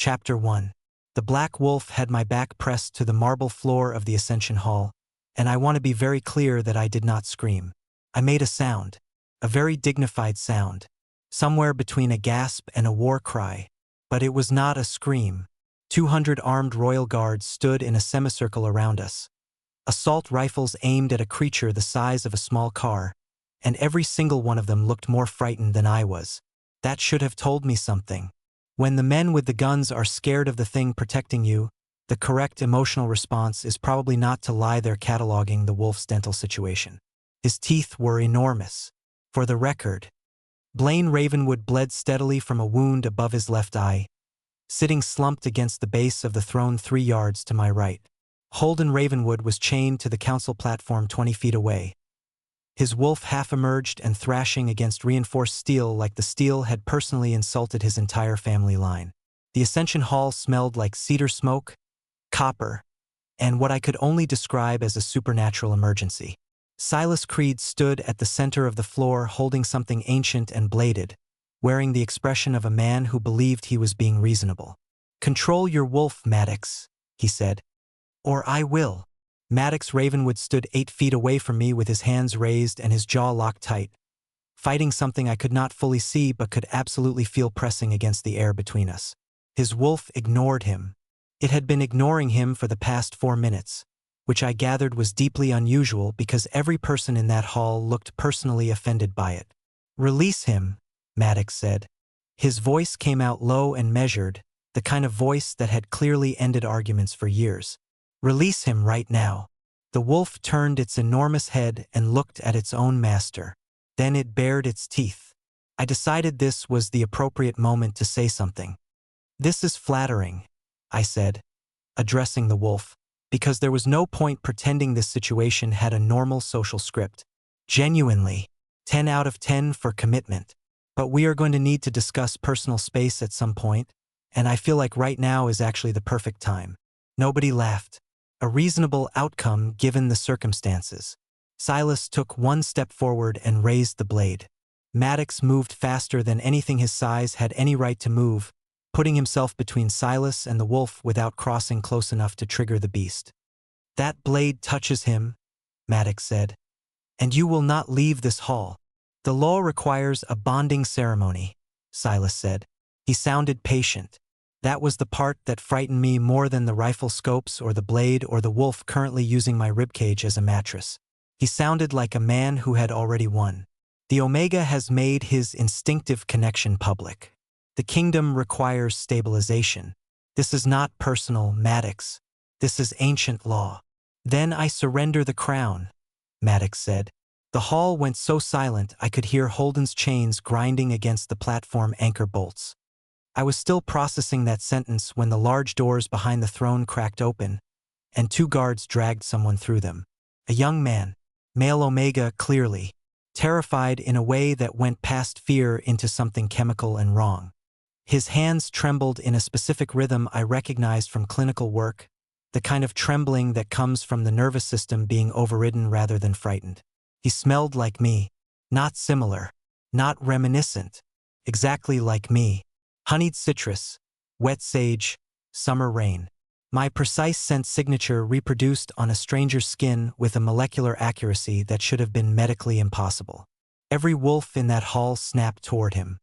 Chapter 1. The black wolf had my back pressed to the marble floor of the Ascension Hall, and I want to be very clear that I did not scream. I made a sound, a very dignified sound, somewhere between a gasp and a war cry, but it was not a scream. 200 armed royal guards stood in a semicircle around us. Assault rifles aimed at a creature the size of a small car, and every single one of them looked more frightened than I was. That should have told me something. When the men with the guns are scared of the thing protecting you, the correct emotional response is probably not to lie there cataloging the wolf's dental situation. His teeth were enormous. For the record, Blaine Ravenwood bled steadily from a wound above his left eye, sitting slumped against the base of the throne 3 yards to my right. Holden Ravenwood was chained to the council platform 20 feet away. His wolf half emerged and thrashing against reinforced steel like the steel had personally insulted his entire family line. The Ascension Hall smelled like cedar smoke, copper, and what I could only describe as a supernatural emergency. Silas Creed stood at the center of the floor holding something ancient and bladed, wearing the expression of a man who believed he was being reasonable. "Control your wolf, Maddox," he said. "Or I will." Maddox Ravenwood stood 8 feet away from me with his hands raised and his jaw locked tight, fighting something I could not fully see but could absolutely feel pressing against the air between us. His wolf ignored him. It had been ignoring him for the past 4 minutes, which I gathered was deeply unusual because every person in that hall looked personally offended by it. "Release him," Maddox said. His voice came out low and measured, the kind of voice that had clearly ended arguments for years. "Release him right now." The wolf turned its enormous head and looked at its own master. Then it bared its teeth. I decided this was the appropriate moment to say something. "This is flattering," I said, addressing the wolf, because there was no point pretending this situation had a normal social script. "Genuinely, 10 out of 10 for commitment. But we are going to need to discuss personal space at some point, and I feel like right now is actually the perfect time." Nobody laughed. A reasonable outcome given the circumstances. Silas took 1 step forward and raised the blade. Maddox moved faster than anything his size had any right to move, putting himself between Silas and the wolf without crossing close enough to trigger the beast. "That blade touches him," Maddox said, "and you will not leave this hall." "The law requires a bonding ceremony," Silas said. He sounded patient. That was the part that frightened me more than the rifle scopes or the blade or the wolf currently using my ribcage as a mattress. He sounded like a man who had already won. "The Omega has made his instinctive connection public. The kingdom requires stabilization. This is not personal, Maddox. This is ancient law." "Then I surrender the crown," Maddox said. The hall went so silent I could hear Holden's chains grinding against the platform anchor bolts. I was still processing that sentence when the large doors behind the throne cracked open, and 2 guards dragged someone through them. A young man, male Omega clearly, terrified in a way that went past fear into something chemical and wrong. His hands trembled in a specific rhythm I recognized from clinical work, the kind of trembling that comes from the nervous system being overridden rather than frightened. He smelled like me, not similar, not reminiscent, exactly like me. Honeyed citrus, wet sage, summer rain. My precise scent signature reproduced on a stranger's skin with a molecular accuracy that should have been medically impossible. Every wolf in that hall snapped toward him.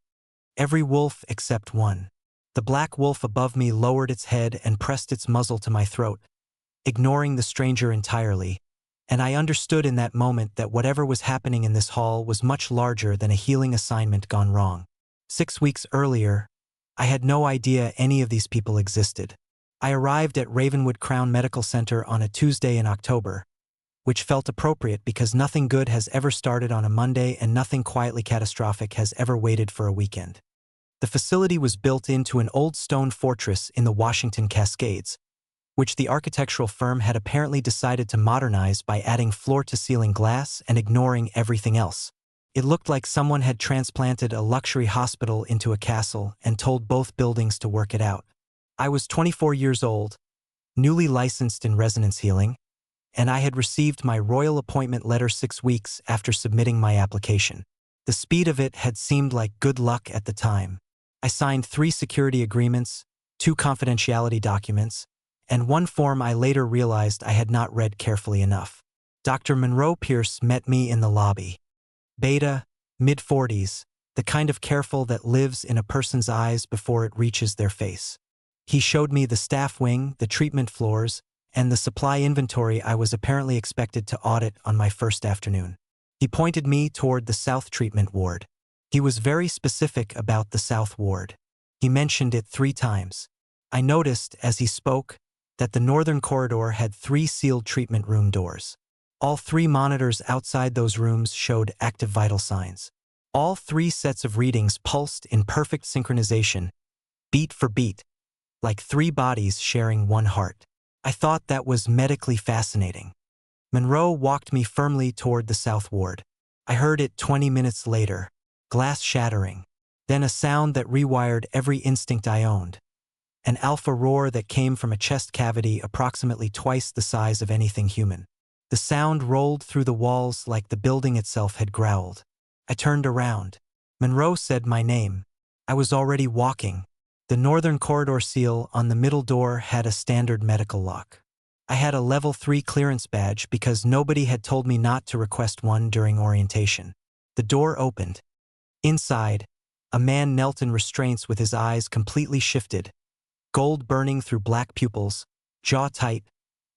Every wolf except one. The black wolf above me lowered its head and pressed its muzzle to my throat, ignoring the stranger entirely, and I understood in that moment that whatever was happening in this hall was much larger than a healing assignment gone wrong. 6 weeks earlier, I had no idea any of these people existed. I arrived at Ravenwood Crown Medical Center on a Tuesday in October, which felt appropriate because nothing good has ever started on a Monday and nothing quietly catastrophic has ever waited for a weekend. The facility was built into an old stone fortress in the Washington Cascades, which the architectural firm had apparently decided to modernize by adding floor-to-ceiling glass and ignoring everything else. It looked like someone had transplanted a luxury hospital into a castle and told both buildings to work it out. I was 24 years old, newly licensed in resonance healing, and I had received my royal appointment letter 6 weeks after submitting my application. The speed of it had seemed like good luck at the time. I signed 3 security agreements, 2 confidentiality documents, and 1 form I later realized I had not read carefully enough. Dr. Monroe Pierce met me in the lobby. Beta, mid-40s, the kind of careful that lives in a person's eyes before it reaches their face. He showed me the staff wing, the treatment floors, and the supply inventory I was apparently expected to audit on my first afternoon. He pointed me toward the South Treatment Ward. He was very specific about the South Ward. He mentioned it 3 times. I noticed, as he spoke, that the northern corridor had 3 sealed treatment room doors. All 3 monitors outside those rooms showed active vital signs. All 3 sets of readings pulsed in perfect synchronization, beat for beat, like 3 bodies sharing 1 heart. I thought that was medically fascinating. Monroe walked me firmly toward the South Ward. I heard it 20 minutes later, glass shattering, then a sound that rewired every instinct I owned. An alpha roar that came from a chest cavity approximately twice the size of anything human. The sound rolled through the walls like the building itself had growled. I turned around. Monroe said my name. I was already walking. The northern corridor seal on the middle door had a standard medical lock. I had a level 3 clearance badge because nobody had told me not to request one during orientation. The door opened. Inside, a man knelt in restraints with his eyes completely shifted, gold burning through black pupils, jaw tight,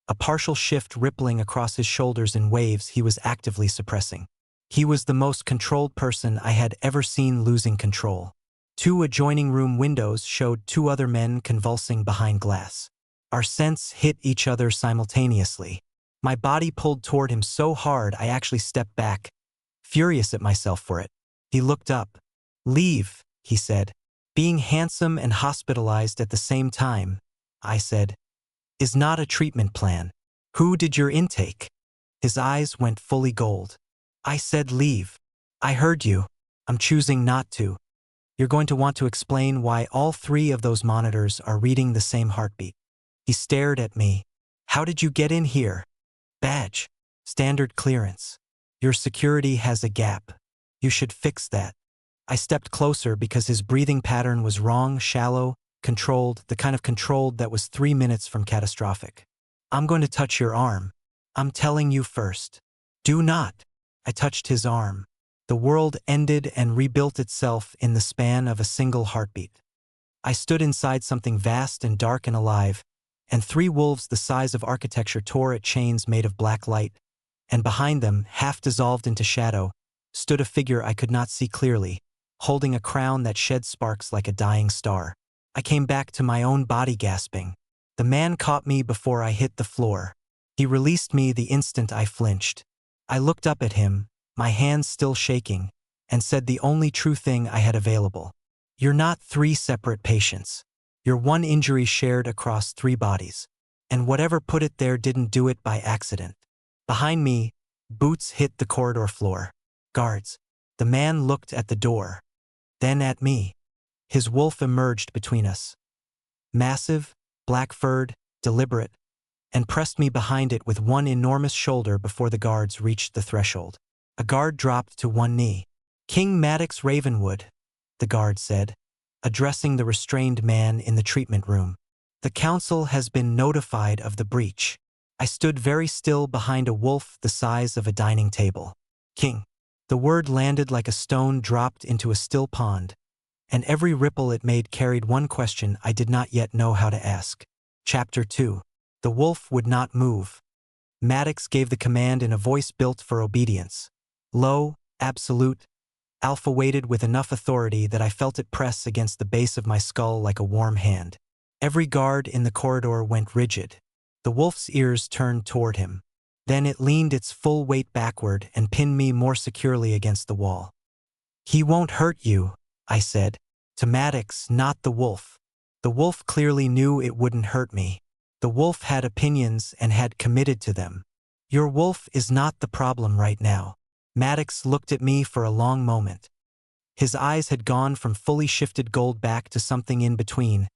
a partial shift rippling across his shoulders in waves he was actively suppressing. He was the most controlled person I had ever seen losing control. 2 adjoining room windows showed 2 other men convulsing behind glass. Our scents hit each other simultaneously. My body pulled toward him so hard I actually stepped back, furious at myself for it. He looked up. "Leave," he said. "Being handsome and hospitalized at the same time," I said, "is not a treatment plan. Who did your intake?" His eyes went fully gold. I said, "Leave." "I heard you. I'm choosing not to. You're going to want to explain why all 3 of those monitors are reading the same heartbeat." He stared at me. "How did you get in here?" "Badge. Standard clearance. Your security has a gap. You should fix that." I stepped closer because his breathing pattern was wrong, shallow, controlled, the kind of controlled that was 3 minutes from catastrophic. "I'm going to touch your arm. I'm telling you first. Do not." I touched his arm. The world ended and rebuilt itself in the span of a single heartbeat. I stood inside something vast and dark and alive, and 3 wolves the size of architecture tore at chains made of black light, and behind them, half dissolved into shadow, stood a figure I could not see clearly, holding a crown that shed sparks like a dying star. I came back to my own body gasping. The man caught me before I hit the floor. He released me the instant I flinched. I looked up at him, my hands still shaking, and said the only true thing I had available. "You're not 3 separate patients. You're 1 injury shared across 3 bodies. And whatever put it there didn't do it by accident." Behind me, boots hit the corridor floor. "Guards." The man looked at the door, then at me. His wolf emerged between us. Massive, black-furred, deliberate, and pressed me behind it with 1 enormous shoulder before the guards reached the threshold. A guard dropped to 1 knee. "King Maddox Ravenwood," the guard said, addressing the restrained man in the treatment room. "The council has been notified of the breach." I stood very still behind a wolf the size of a dining table. "King." The word landed like a stone dropped into a still pond, and every ripple it made carried 1 question I did not yet know how to ask. Chapter 2. The wolf would not move. Maddox gave the command in a voice built for obedience. Low, absolute, alpha-weighted with enough authority that I felt it press against the base of my skull like a warm hand. Every guard in the corridor went rigid. The wolf's ears turned toward him. Then it leaned its full weight backward and pinned me more securely against the wall. "He won't hurt you," I said. To Maddox, not the wolf. The wolf clearly knew it wouldn't hurt me. The wolf had opinions and had committed to them. "Your wolf is not the problem right now." Maddox looked at me for a long moment. His eyes had gone from fully shifted gold back to something in between.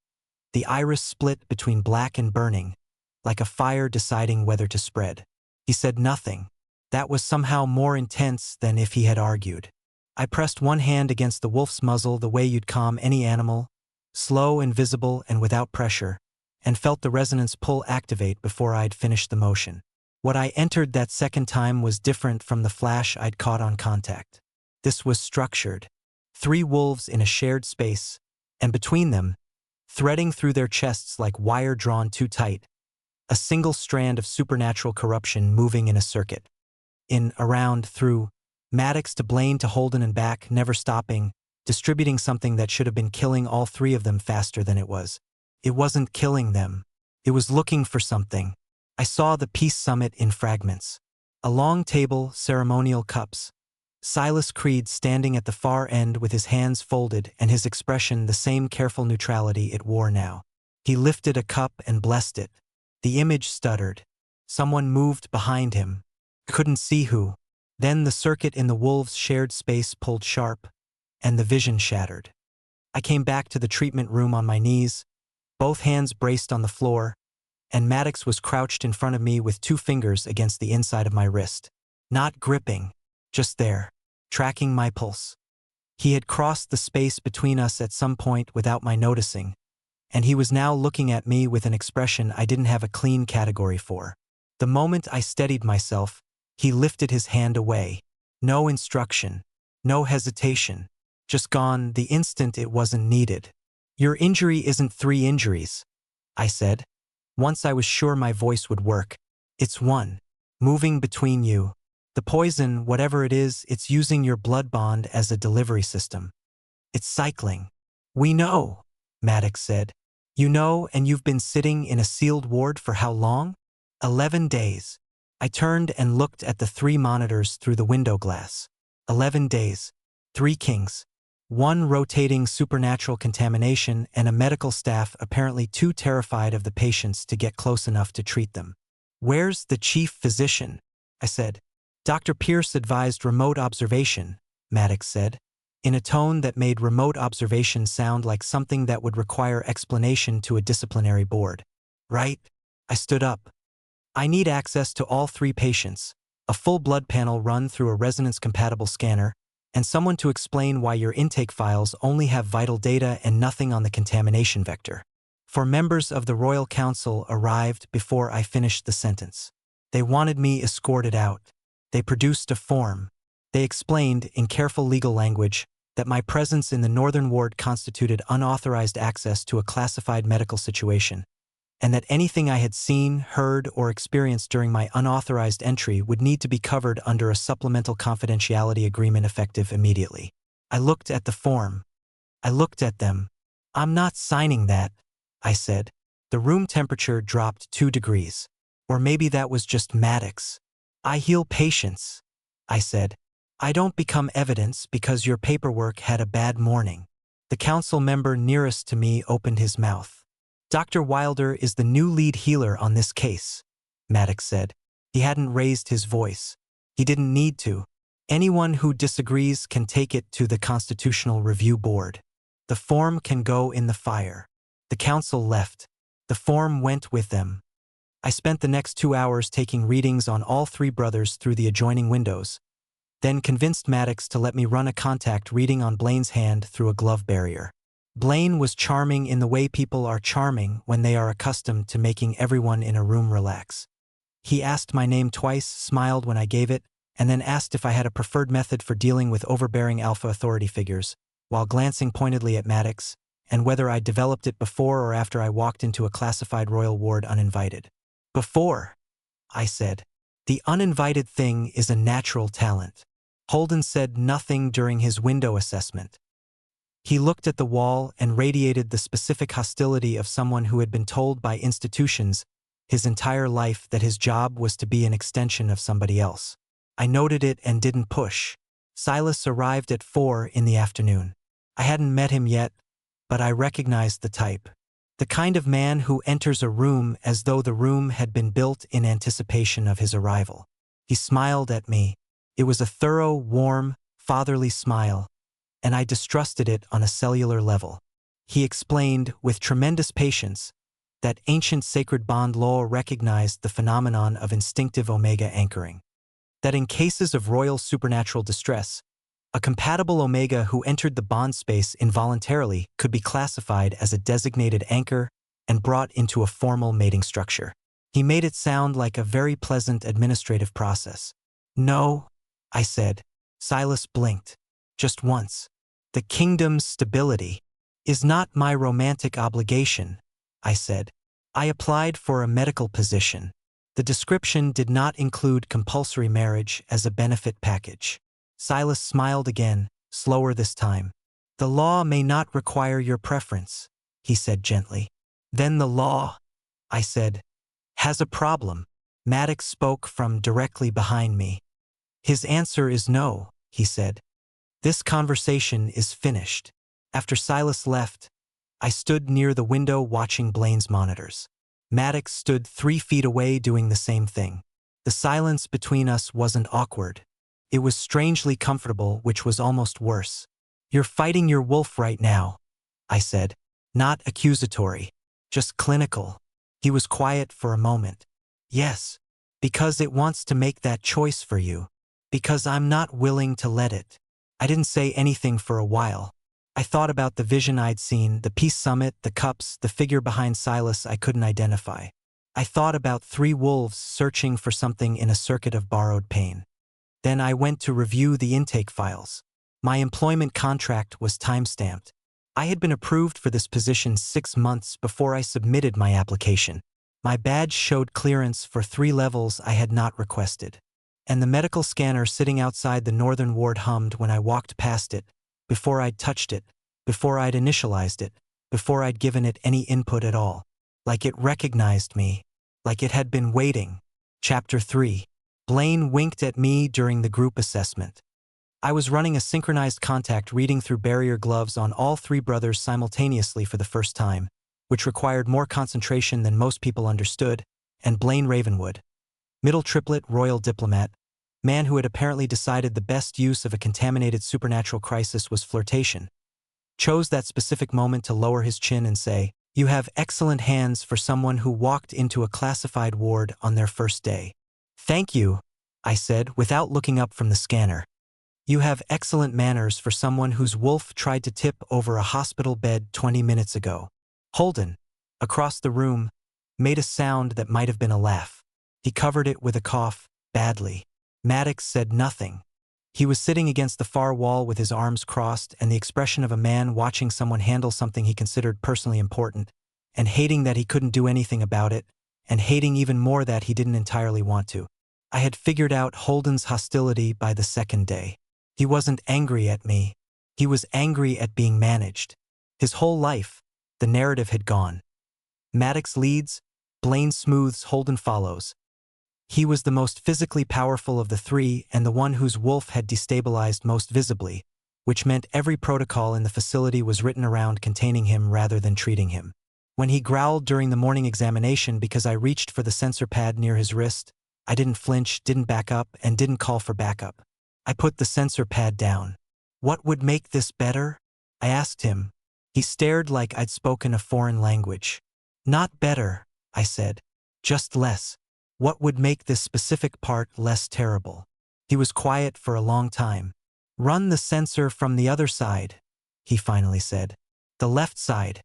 The iris split between black and burning, like a fire deciding whether to spread. He said nothing. That was somehow more intense than if he had argued. I pressed 1 hand against the wolf's muzzle the way you'd calm any animal, slow and visible and without pressure, and felt the resonance pull activate before I'd finished the motion. What I entered that second time was different from the flash I'd caught on contact. This was structured. 3 wolves in a shared space, and between them, threading through their chests like wire drawn too tight, a single strand of supernatural corruption moving in a circuit. In, around, through, Maddox to Blaine to Holden and back, never stopping, distributing something that should have been killing all 3 of them faster than it was. It wasn't killing them. It was looking for something. I saw the peace summit in fragments. A long table, ceremonial cups. Silas Creed standing at the far end with his hands folded and his expression the same careful neutrality it wore now. He lifted a cup and blessed it. The image stuttered. Someone moved behind him. Couldn't see who. Then the circuit in the wolves' shared space pulled sharp, and the vision shattered. I came back to the treatment room on my knees, both hands braced on the floor, and Maddox was crouched in front of me with 2 fingers against the inside of my wrist. Not gripping, just there, tracking my pulse. He had crossed the space between us at some point without my noticing, and he was now looking at me with an expression I didn't have a clean category for. The moment I steadied myself, he lifted his hand away. No instruction, no hesitation, just gone the instant it wasn't needed. "Your injury isn't 3 injuries," I said. Once I was sure my voice would work. "It's 1. Moving between you. The poison, whatever it is, it's using your blood bond as a delivery system. It's cycling." "We know," Maddox said. "You know, and you've been sitting in a sealed ward for how long?" 11 days. I turned and looked at the 3 monitors through the window glass. 11 days. 3 kings. 1 rotating supernatural contamination and a medical staff apparently too terrified of the patients to get close enough to treat them. "Where's the chief physician?" I said. "Dr. Pierce advised remote observation," Maddox said, in a tone that made remote observation sound like something that would require explanation to a disciplinary board. "Right?" I stood up. "I need access to all 3 patients, a full blood panel run through a resonance-compatible scanner, and someone to explain why your intake files only have vital data and nothing on the contamination vector." 4 members of the Royal Council arrived before I finished the sentence. They wanted me escorted out. They produced a form. They explained, in careful legal language, that my presence in the Northern Ward constituted unauthorized access to a classified medical situation, and that anything I had seen, heard, or experienced during my unauthorized entry would need to be covered under a supplemental confidentiality agreement effective immediately. I looked at the form. I looked at them. "I'm not signing that," I said. The room temperature dropped 2 degrees. Or maybe that was just Maddox. "I heal patients," I said. "I don't become evidence because your paperwork had a bad morning." The council member nearest to me opened his mouth. "Dr. Wilder is the new lead healer on this case," Maddox said. He hadn't raised his voice. He didn't need to. "Anyone who disagrees can take it to the Constitutional Review Board. The form can go in the fire." The council left. The form went with them. I spent the next 2 hours taking readings on all 3 brothers through the adjoining windows, then convinced Maddox to let me run a contact reading on Blaine's hand through a glove barrier. Blaine was charming in the way people are charming when they are accustomed to making everyone in a room relax. He asked my name twice, smiled when I gave it, and then asked if I had a preferred method for dealing with overbearing alpha authority figures, while glancing pointedly at Maddox, and whether I'd developed it before or after I walked into a classified royal ward uninvited. "Before," I said. "The uninvited thing is a natural talent." Holden said nothing during his window assessment. He looked at the wall and radiated the specific hostility of someone who had been told by institutions his entire life that his job was to be an extension of somebody else. I noted it and didn't push. Silas arrived at 4 in the afternoon. I hadn't met him yet, but I recognized the type. The kind of man who enters a room as though the room had been built in anticipation of his arrival. He smiled at me. It was a thorough, warm, fatherly smile, and I distrusted it on a cellular level. He explained, with tremendous patience, that ancient sacred bond law recognized the phenomenon of instinctive omega anchoring. That in cases of royal supernatural distress, A compatible omega who entered the bond space involuntarily could be classified as a designated anchor and brought into a formal mating structure. He made it sound like a very pleasant administrative process. No, I said. Silas blinked. Just once. The kingdom's stability is not my romantic obligation, I said. I applied for a medical position. The description did not include compulsory marriage as a benefit package. Silas smiled again, slower this time. The law may not require your preference, he said gently. Then the law, I said, has a problem. Maddox spoke from directly behind me. His answer is no, he said. This conversation is finished. After Silas left, I stood near the window watching Blaine's monitors. Maddox stood 3 feet away doing the same thing. The silence between us wasn't awkward. It was strangely comfortable, which was almost worse. You're fighting your wolf right now, I said. Not accusatory, just clinical. He was quiet for a moment. Yes, because it wants to make that choice for you. Because I'm not willing to let it. I didn't say anything for a while. I thought about the vision I'd seen, the peace summit, the cups, the figure behind Silas I couldn't identify. I thought about 3 wolves searching for something in a circuit of borrowed pain. Then I went to review the intake files. My employment contract was time-stamped. I had been approved for this position 6 months before I submitted my application. My badge showed clearance for 3 levels I had not requested. And the medical scanner sitting outside the northern ward hummed when I walked past it, before I'd touched it, before I'd initialized it, before I'd given it any input at all. Like it recognized me, like it had been waiting. Chapter 3. Blaine winked at me during the group assessment. I was running a synchronized contact reading through barrier gloves on all 3 brothers simultaneously for the first time, which required more concentration than most people understood, and Blaine Ravenwood, middle triplet royal diplomat, man who had apparently decided the best use of a contaminated supernatural crisis was flirtation, chose that specific moment to lower his chin and say, "You have excellent hands for someone who walked into a classified ward on their first day." "Thank you," I said without looking up from the scanner. "You have excellent manners for someone whose wolf tried to tip over a hospital bed 20 minutes ago." Holden, across the room, made a sound that might have been a laugh. He covered it with a cough, badly. Maddox said nothing. He was sitting against the far wall with his arms crossed and the expression of a man watching someone handle something he considered personally important, and hating that he couldn't do anything about it, and hating even more that he didn't entirely want to. I had figured out Holden's hostility by the second day. He wasn't angry at me. He was angry at being managed. His whole life, the narrative had gone. Maddox leads, Blaine smooths, Holden follows. He was the most physically powerful of the 3 and the one whose wolf had destabilized most visibly, which meant every protocol in the facility was written around containing him rather than treating him. When he growled during the morning examination because I reached for the sensor pad near his wrist, I didn't flinch, didn't back up, and didn't call for backup. I put the sensor pad down. "What would make this better?" I asked him. He stared like I'd spoken a foreign language. "Not better," I said. "Just less. What would make this specific part less terrible?" He was quiet for a long time. "Run the sensor from the other side," he finally said. "The left side.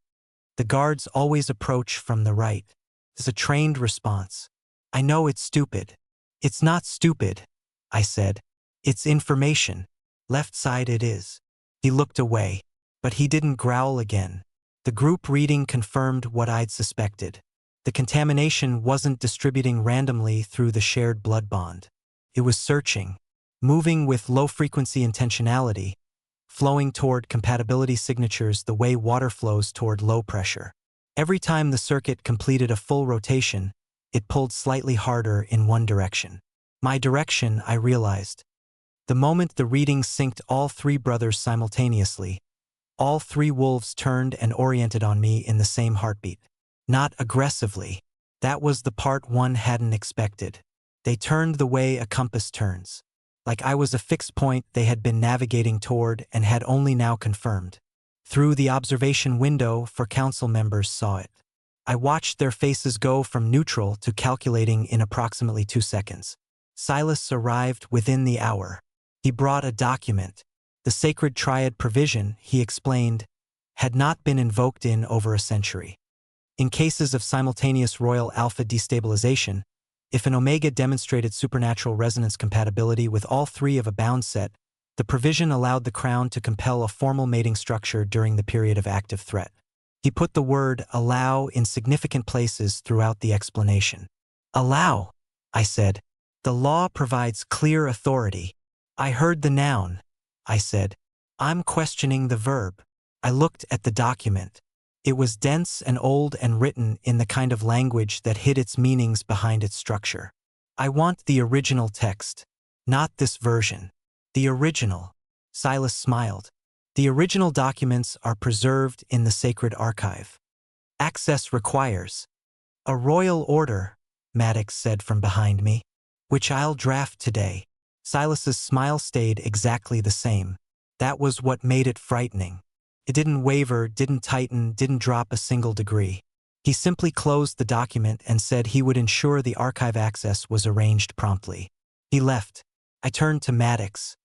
The guards always approach from the right." It's a trained response. "I know it's stupid." "It's not stupid," I said. "It's information. Left side it is." He looked away, but he didn't growl again. The group reading confirmed what I'd suspected. The contamination wasn't distributing randomly through the shared blood bond. It was searching, moving with low-frequency intentionality, flowing toward compatibility signatures the way water flows toward low pressure. Every time the circuit completed a full rotation, it pulled slightly harder in one direction. My direction, I realized. The moment the reading synced all 3 brothers simultaneously, all 3 wolves turned and oriented on me in the same heartbeat. Not aggressively. That was the part one hadn't expected. They turned the way a compass turns. Like I was a fixed point they had been navigating toward and had only now confirmed. Through the observation window, for council members saw it. I watched their faces go from neutral to calculating in approximately 2 seconds. Silas arrived within the hour. He brought a document. The sacred triad provision, he explained, had not been invoked in over a century. In cases of simultaneous royal alpha destabilization, if an omega demonstrated supernatural resonance compatibility with all three of a bound set, the provision allowed the crown to compel a formal mating structure during the period of active threat. He put the word allow in significant places throughout the explanation. Allow, I said. The law provides clear authority. I heard the noun, I said. I'm questioning the verb. I looked at the document. It was dense and old and written in the kind of language that hid its meanings behind its structure. I want the original text, not this version. The original. Silas smiled. The original documents are preserved in the sacred archive. Access requires. A royal order, Maddox said from behind me, which I'll draft today. Silas's smile stayed exactly the same. That was what made it frightening. It didn't waver, didn't tighten, didn't drop a single degree. He simply closed the document and said he would ensure the archive access was arranged promptly. He left. I turned to Maddox.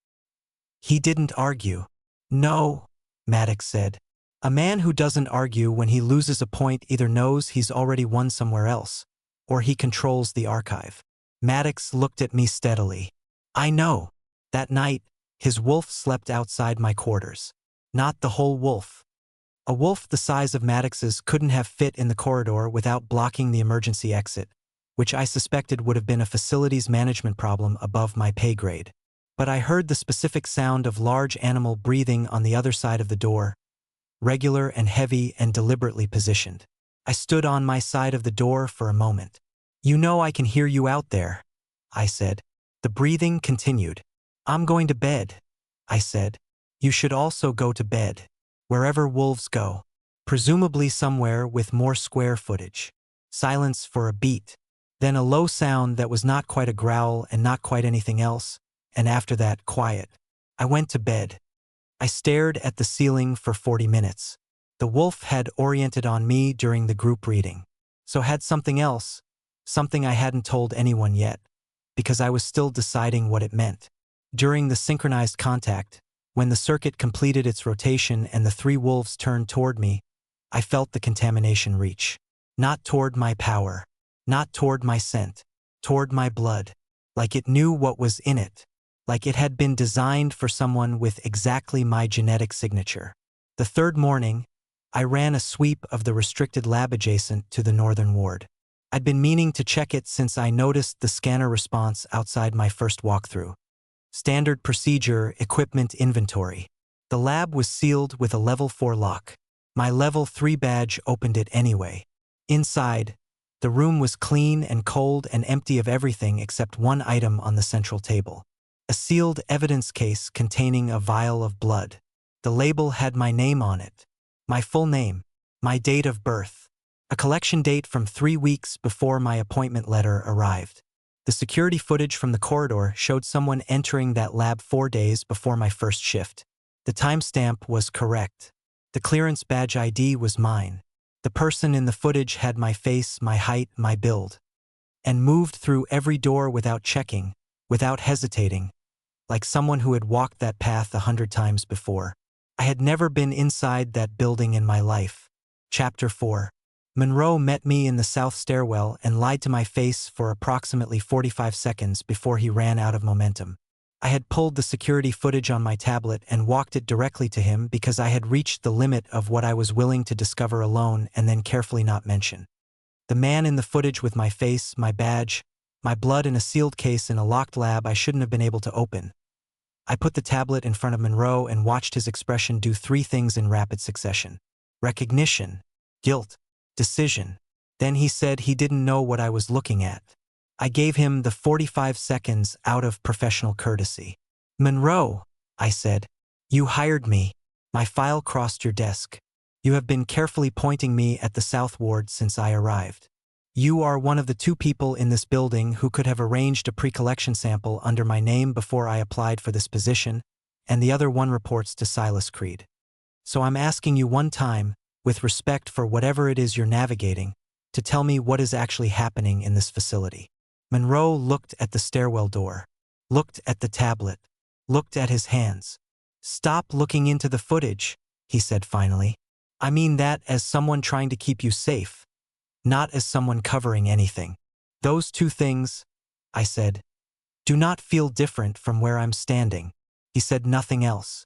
He didn't argue. No, Maddox said. A man who doesn't argue when he loses a point either knows he's already won somewhere else, or he controls the archive. Maddox looked at me steadily. I know. That night, his wolf slept outside my quarters. Not the whole wolf. A wolf the size of Maddox's couldn't have fit in the corridor without blocking the emergency exit, which I suspected would have been a facilities management problem above my pay grade. But I heard the specific sound of large animal breathing on the other side of the door, regular and heavy and deliberately positioned. I stood on my side of the door for a moment. You know I can hear you out there, I said. The breathing continued. I'm going to bed, I said. You should also go to bed, wherever wolves go, presumably somewhere with more square footage. Silence for a beat, then a low sound that was not quite a growl and not quite anything else, and after that, quiet. I went to bed. I stared at the ceiling for 40 minutes. The wolf had oriented on me during the group reading. So had something else, something I hadn't told anyone yet, because I was still deciding what it meant. During the synchronized contact, when the circuit completed its rotation and the three wolves turned toward me, I felt the contamination reach. Not toward my power, not toward my scent, toward my blood, like it knew what was in it. Like it had been designed for someone with exactly my genetic signature. The third morning, I ran a sweep of the restricted lab adjacent to the northern ward. I'd been meaning to check it since I noticed the scanner response outside my first walkthrough. Standard procedure, equipment inventory. The lab was sealed with a level 4 lock. My level 3 badge opened it anyway. Inside, the room was clean and cold and empty of everything except one item on the central table. A sealed evidence case containing a vial of blood. The label had my name on it. My full name. My date of birth. A collection date from 3 weeks before my appointment letter arrived. The security footage from the corridor showed someone entering that lab 4 days before my first shift. The timestamp was correct. The clearance badge ID was mine. The person in the footage had my face, my height, my build. And moved through every door without checking, without hesitating, like someone who had walked that path 100 times before. I had never been inside that building in my life. Chapter 4. Monroe met me in the south stairwell and lied to my face for approximately 45 seconds before he ran out of momentum. I had pulled the security footage on my tablet and walked it directly to him because I had reached the limit of what I was willing to discover alone and then carefully not mention. The man in the footage with my face, my badge, my blood in a sealed case in a locked lab I shouldn't have been able to open. I put the tablet in front of Monroe and watched his expression do 3 things in rapid succession. Recognition, guilt, decision. Then he said he didn't know what I was looking at. I gave him the 45 seconds out of professional courtesy. Monroe, I said, you hired me. My file crossed your desk. You have been carefully pointing me at the South Ward since I arrived. You are one of the 2 people in this building who could have arranged a pre-collection sample under my name before I applied for this position, and the other one reports to Silas Creed. So I'm asking you one time, with respect for whatever it is you're navigating, to tell me what is actually happening in this facility. Monroe looked at the stairwell door, looked at the tablet, looked at his hands, Stop looking into the footage, he said finally. I mean that as someone trying to keep you safe, not as someone covering anything. Those two things, I said, do not feel different from where I'm standing. He said nothing else.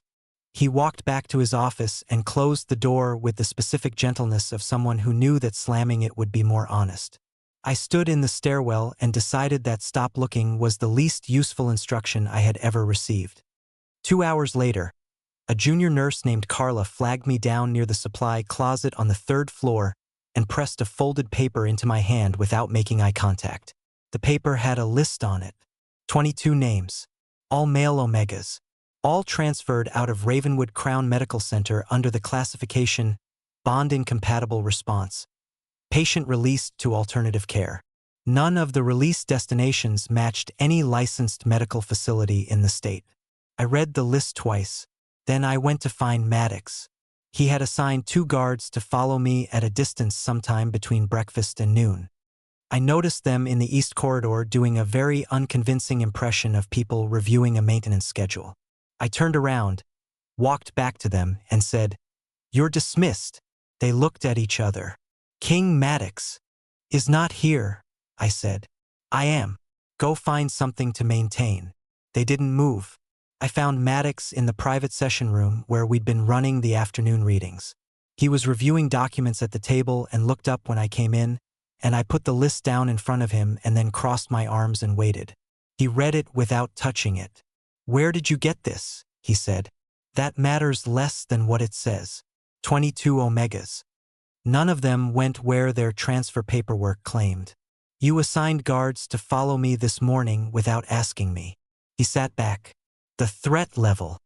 He walked back to his office and closed the door with the specific gentleness of someone who knew that slamming it would be more honest. I stood in the stairwell and decided that stop looking was the least useful instruction I had ever received. 2 hours later, a junior nurse named Carla flagged me down near the supply closet on the 3rd floor and pressed a folded paper into my hand without making eye contact. The paper had a list on it. 22 names. All male omegas. All transferred out of Ravenwood Crown Medical Center under the classification Bond Incompatible Response. Patient released to alternative care. None of the release destinations matched any licensed medical facility in the state. I read the list twice. Then I went to find Maddox. He had assigned 2 guards to follow me at a distance sometime between breakfast and noon. I noticed them in the East Corridor doing a very unconvincing impression of people reviewing a maintenance schedule. I turned around, walked back to them, and said, "You're dismissed." They looked at each other. "King Maddox is not here," I said. "I am. Go find something to maintain." They didn't move. I found Maddox in the private session room where we'd been running the afternoon readings. He was reviewing documents at the table and looked up when I came in, and I put the list down in front of him and then crossed my arms and waited. He read it without touching it. "Where did you get this?" he said. "That matters less than what it says. 22 omegas. None of them went where their transfer paperwork claimed. You assigned guards to follow me this morning without asking me." He sat back. "The threat level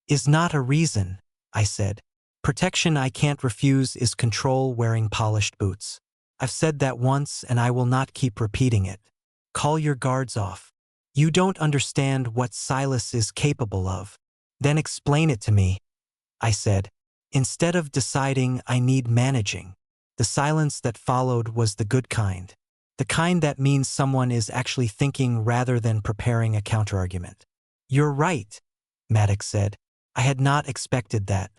is not a reason," I said. "Protection I can't refuse is control wearing polished boots. I've said that once and I will not keep repeating it. Call your guards off. You don't understand what Silas is capable of. Then explain it to me," I said. "Instead of deciding I need managing." The silence that followed was the good kind. The kind that means someone is actually thinking rather than preparing a counterargument. "You're right," Maddox said. "I had not expected that.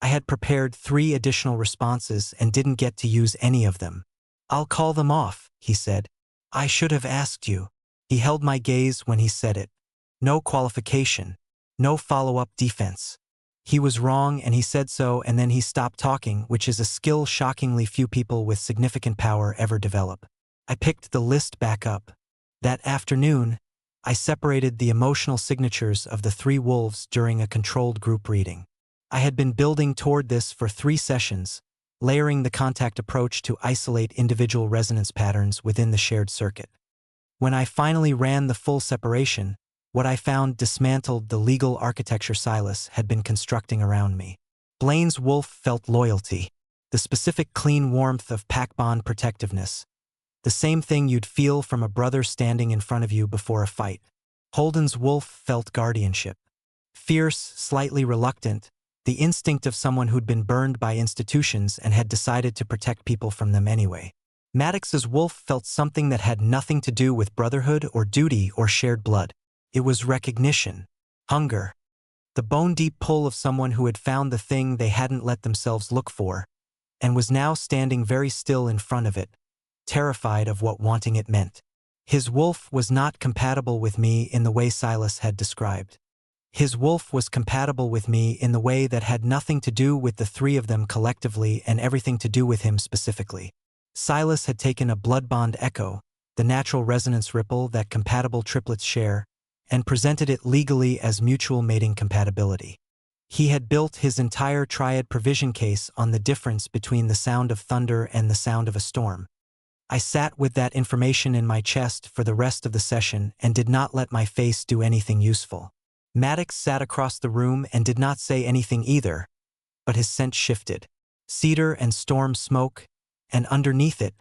I had prepared 3 additional responses and didn't get to use any of them." "I'll call them off," he said. "I should have asked you." He held my gaze when he said it. No qualification. No follow-up defense. He was wrong and he said so, and then he stopped talking, which is a skill shockingly few people with significant power ever develop. I picked the list back up. That afternoon, I separated the emotional signatures of the 3 wolves during a controlled group reading. I had been building toward this for 3 sessions, layering the contact approach to isolate individual resonance patterns within the shared circuit. When I finally ran the full separation, what I found dismantled the legal architecture Silas had been constructing around me. Blaine's wolf felt loyalty, the specific clean warmth of pack bond protectiveness, the same thing you'd feel from a brother standing in front of you before a fight. Holden's wolf felt guardianship, fierce, slightly reluctant, the instinct of someone who'd been burned by institutions and had decided to protect people from them anyway. Maddox's wolf felt something that had nothing to do with brotherhood or duty or shared blood. It was recognition, hunger, the bone-deep pull of someone who had found the thing they hadn't let themselves look for, and was now standing very still in front of it, terrified of what wanting it meant. His wolf was not compatible with me in the way Silas had described. His wolf was compatible with me in the way that had nothing to do with the 3 of them collectively and everything to do with him specifically. Silas had taken a blood bond echo, the natural resonance ripple that compatible triplets share, and presented it legally as mutual mating compatibility. He had built his entire triad provision case on the difference between the sound of thunder and the sound of a storm. I sat with that information in my chest for the rest of the session and did not let my face do anything useful. Maddox sat across the room and did not say anything either, but his scent shifted. Cedar and storm smoke, and underneath it,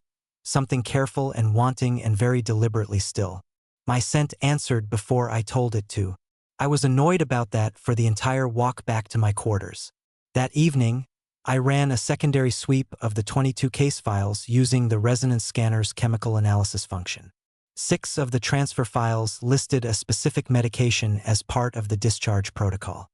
something careful and wanting and very deliberately still. My scent answered before I told it to. I was annoyed about that for the entire walk back to my quarters. That evening, I ran a secondary sweep of the 22 case files using the resonance scanner's chemical analysis function. 6 of the transfer files listed a specific medication as part of the discharge protocol.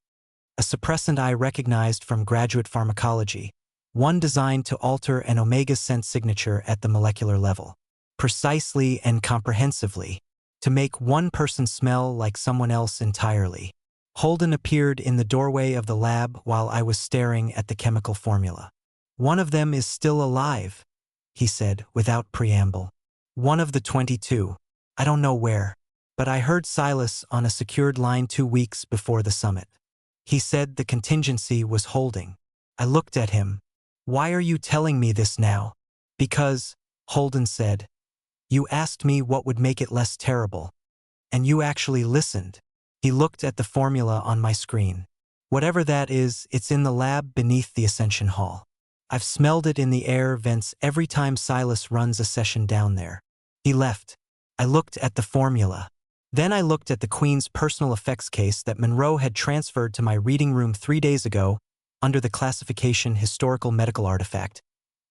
a suppressant I recognized from graduate pharmacology, one designed to alter an omega scent signature at the molecular level, precisely and comprehensively, to make one person smell like someone else entirely. Holden appeared in the doorway of the lab while I was staring at the chemical formula. "One of them is still alive," he said without preamble. "One of the 22. I don't know where, but I heard Silas on a secured line 2 weeks before the summit. He said the contingency was holding." I looked at him. "Why are you telling me this now?" "Because," Holden said, "you asked me what would make it less terrible. And you actually listened." He looked at the formula on my screen. "Whatever that is, it's in the lab beneath the Ascension Hall. I've smelled it in the air vents every time Silas runs a session down there." He left. I looked at the formula. Then I looked at the Queen's personal effects case that Monroe had transferred to my reading room 3 days ago under the classification Historical Medical Artifact,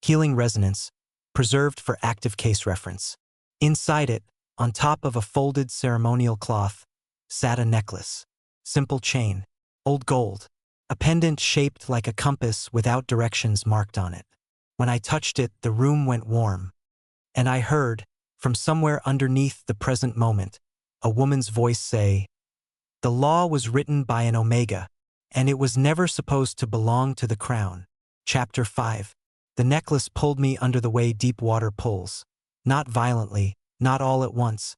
Healing Resonance, preserved for active case reference. Inside it, on top of a folded ceremonial cloth, sat a necklace. Simple chain. Old gold. A pendant shaped like a compass without directions marked on it. When I touched it, the room went warm. And I heard, from somewhere underneath the present moment, a woman's voice say, "The law was written by an Omega, and it was never supposed to belong to the crown." Chapter 5. The necklace pulled me under the way deep water pulls. Not violently, not all at once,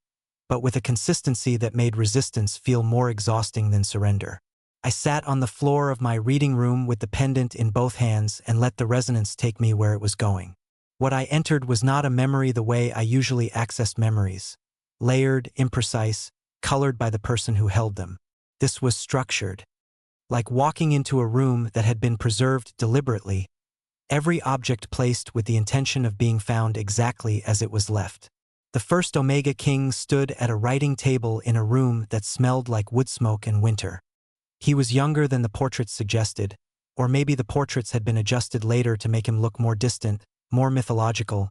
but with a consistency that made resistance feel more exhausting than surrender. I sat on the floor of my reading room with the pendant in both hands and let the resonance take me where it was going. What I entered was not a memory the way I usually access memories. Layered, imprecise, colored by the person who held them. This was structured. Like walking into a room that had been preserved deliberately, every object placed with the intention of being found exactly as it was left. The first Omega King stood at a writing table in a room that smelled like wood smoke and winter. He was younger than the portraits suggested, or maybe the portraits had been adjusted later to make him look more distant, more mythological,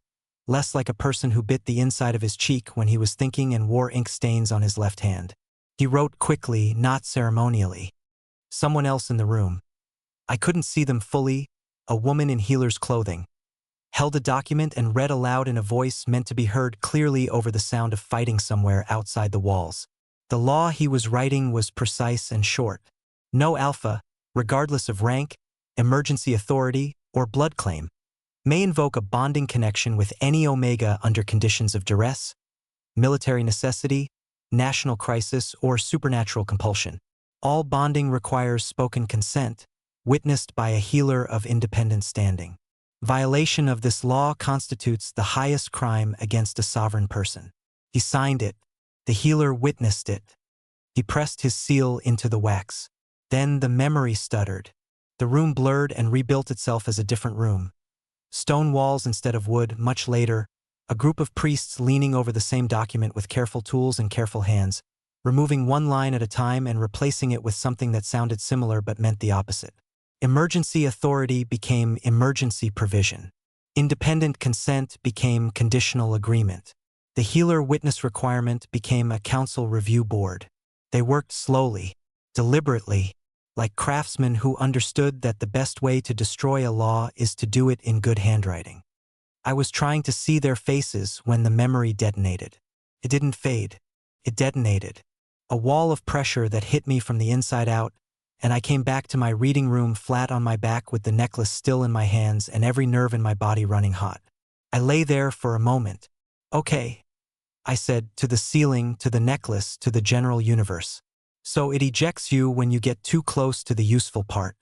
less like a person who bit the inside of his cheek when he was thinking and wore ink stains on his left hand. He wrote quickly, not ceremonially. Someone else in the room. I couldn't see them fully, a woman in healer's clothing. Held a document and read aloud in a voice meant to be heard clearly over the sound of fighting somewhere outside the walls. The law he was writing was precise and short. No alpha, regardless of rank, emergency authority, or blood claim, may invoke a bonding connection with any Omega under conditions of duress, military necessity, national crisis, or supernatural compulsion. All bonding requires spoken consent, witnessed by a healer of independent standing. Violation of this law constitutes the highest crime against a sovereign person. He signed it. The healer witnessed it. He pressed his seal into the wax. Then the memory stuttered. The room blurred and rebuilt itself as a different room. Stone walls instead of wood. Much later, a group of priests leaning over the same document with careful tools and careful hands, removing one line at a time and replacing it with something that sounded similar but meant the opposite. Emergency authority became emergency provision. Independent consent became conditional agreement. The healer witness requirement became a council review board. They worked slowly, deliberately, like craftsmen who understood that the best way to destroy a law is to do it in good handwriting. I was trying to see their faces when the memory detonated. It didn't fade. It detonated. A wall of pressure that hit me from the inside out, and I came back to my reading room flat on my back with the necklace still in my hands and every nerve in my body running hot. I lay there for a moment. "Okay," I said, to the ceiling, to the necklace, to the general universe. "So it ejects you when you get too close to the useful part.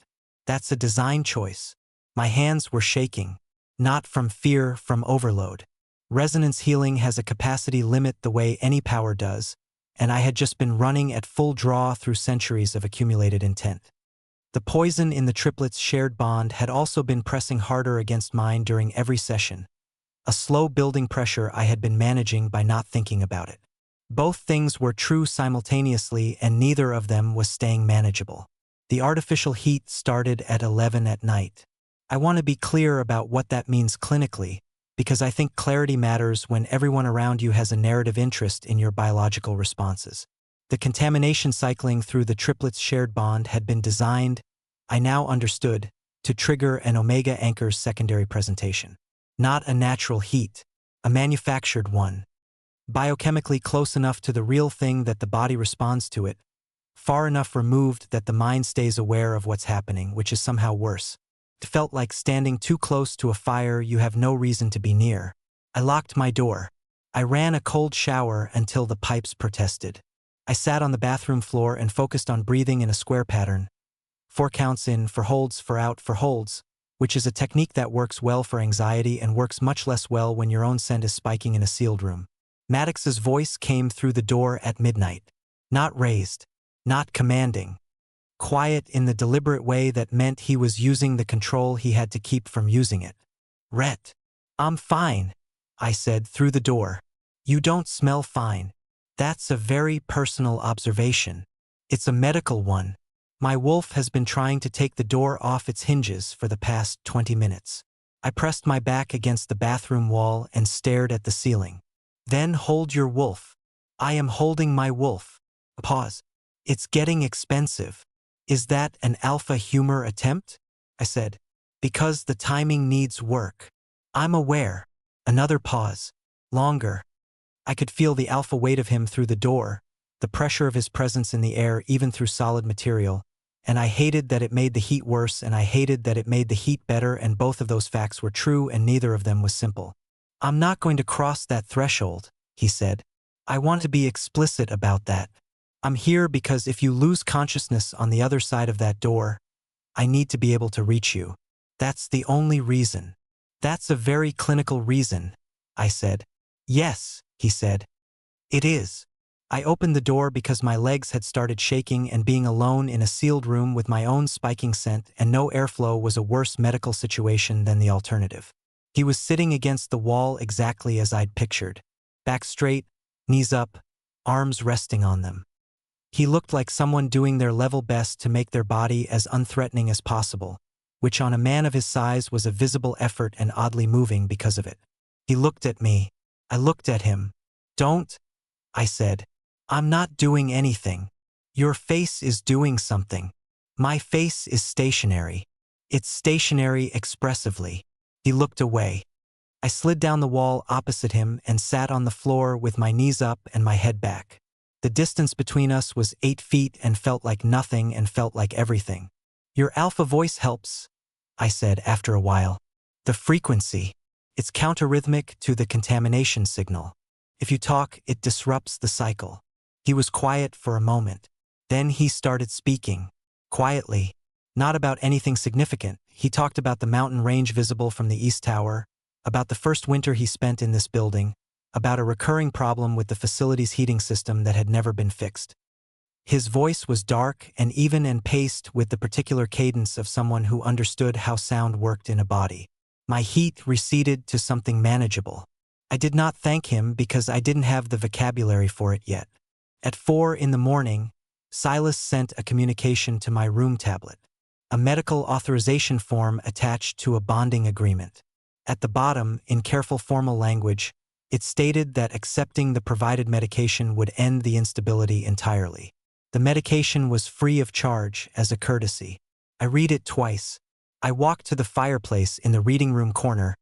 That's a design choice." My hands were shaking. Not from fear, from overload. Resonance healing has a capacity limit the way any power does, and I had just been running at full draw through centuries of accumulated intent. The poison in the triplets' shared bond had also been pressing harder against mine during every session. A slow building pressure I had been managing by not thinking about it. Both things were true simultaneously, and neither of them was staying manageable. The artificial heat started at 11 at night. I want to be clear about what that means clinically, because I think clarity matters when everyone around you has a narrative interest in your biological responses. The contamination cycling through the triplets' shared bond had been designed, I now understood, to trigger an omega anchor's secondary presentation. Not a natural heat, a manufactured one. Biochemically close enough to the real thing that the body responds to it, far enough removed that the mind stays aware of what's happening, which is somehow worse. It felt like standing too close to a fire you have no reason to be near. I locked my door. I ran a cold shower until the pipes protested. I sat on the bathroom floor and focused on breathing in a square pattern. 4 counts in, 4 holds, 4 out, 4 holds, which is a technique that works well for anxiety and works much less well when your own scent is spiking in a sealed room. Maddox's voice came through the door at midnight. Not raised, not commanding. Quiet in the deliberate way that meant he was using the control he had to keep from using it. Rhett. I'm fine, I said through the door. You don't smell fine. That's a very personal observation. It's a medical one. My wolf has been trying to take the door off its hinges for the past 20 minutes. I pressed my back against the bathroom wall and stared at the ceiling. Then hold your wolf. I am holding my wolf. Pause. It's getting expensive. Is that an alpha humor attempt? I said. Because the timing needs work. I'm aware. Another pause. Longer. I could feel the alpha weight of him through the door, the pressure of his presence in the air even through solid material, and I hated that it made the heat worse and I hated that it made the heat better, and both of those facts were true and neither of them was simple. I'm not going to cross that threshold, he said. I want to be explicit about that. I'm here because if you lose consciousness on the other side of that door, I need to be able to reach you. That's the only reason. That's a very clinical reason, I said. Yes, he said. It is. I opened the door because my legs had started shaking, and being alone in a sealed room with my own spiking scent and no airflow was a worse medical situation than the alternative. He was sitting against the wall exactly as I'd pictured. Back straight, knees up, arms resting on them. He looked like someone doing their level best to make their body as unthreatening as possible, which on a man of his size was a visible effort and oddly moving because of it. He looked at me. I looked at him. Don't, I said. I'm not doing anything. Your face is doing something. My face is stationary. It's stationary expressively. He looked away. I slid down the wall opposite him and sat on the floor with my knees up and my head back. The distance between us was 8 feet and felt like nothing and felt like everything. Your alpha voice helps, I said after a while. The frequency. It's counterrhythmic to the contamination signal. If you talk, it disrupts the cycle. He was quiet for a moment. Then he started speaking. Quietly. Not about anything significant. He talked about the mountain range visible from the East Tower, about the first winter he spent in this building, about a recurring problem with the facility's heating system that had never been fixed. His voice was dark and even and paced with the particular cadence of someone who understood how sound worked in a body. My heat receded to something manageable. I did not thank him because I didn't have the vocabulary for it yet. At 4 in the morning, Silas sent a communication to my room tablet, a medical authorization form attached to a bonding agreement. At the bottom, in careful formal language, it stated that accepting the provided medication would end the instability entirely. The medication was free of charge as a courtesy. I read it twice. I walked to the fireplace in the reading room corner,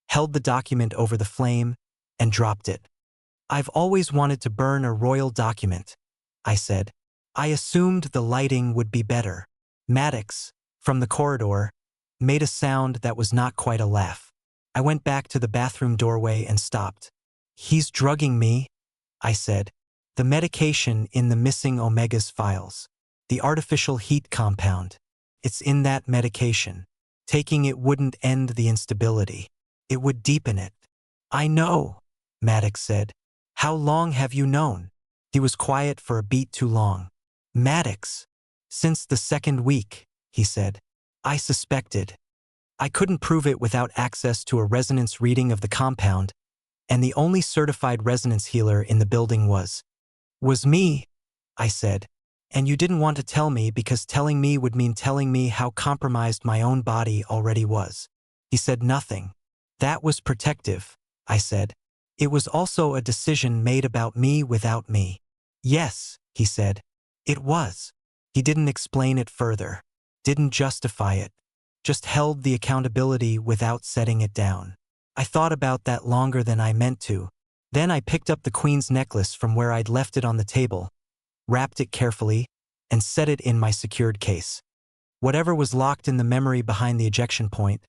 held the document over the flame, and dropped it. I've always wanted to burn a royal document, I said. I assumed the lighting would be better. Maddox, from the corridor, made a sound that was not quite a laugh. I went back to the bathroom doorway and stopped. He's drugging me, I said. The medication in the missing omegas files. The artificial heat compound. It's in that medication. Taking it wouldn't end the instability. It would deepen it. I know, Maddox said. How long have you known? He was quiet for a beat too long. Maddox. Since the 2nd week, he said. I suspected. I couldn't prove it without access to a resonance reading of the compound, and the only certified resonance healer in the building was me, I said. And you didn't want to tell me because telling me would mean telling me how compromised my own body already was. He said nothing. That was protective, I said. It was also a decision made about me without me. Yes, he said. It was. He didn't explain it further. didn't justify it, just held the accountability without setting it down. I thought about that longer than I meant to. Then I picked up the Queen's necklace from where I'd left it on the table, wrapped it carefully, and set it in my secured case. Whatever was locked in the memory behind the ejection point,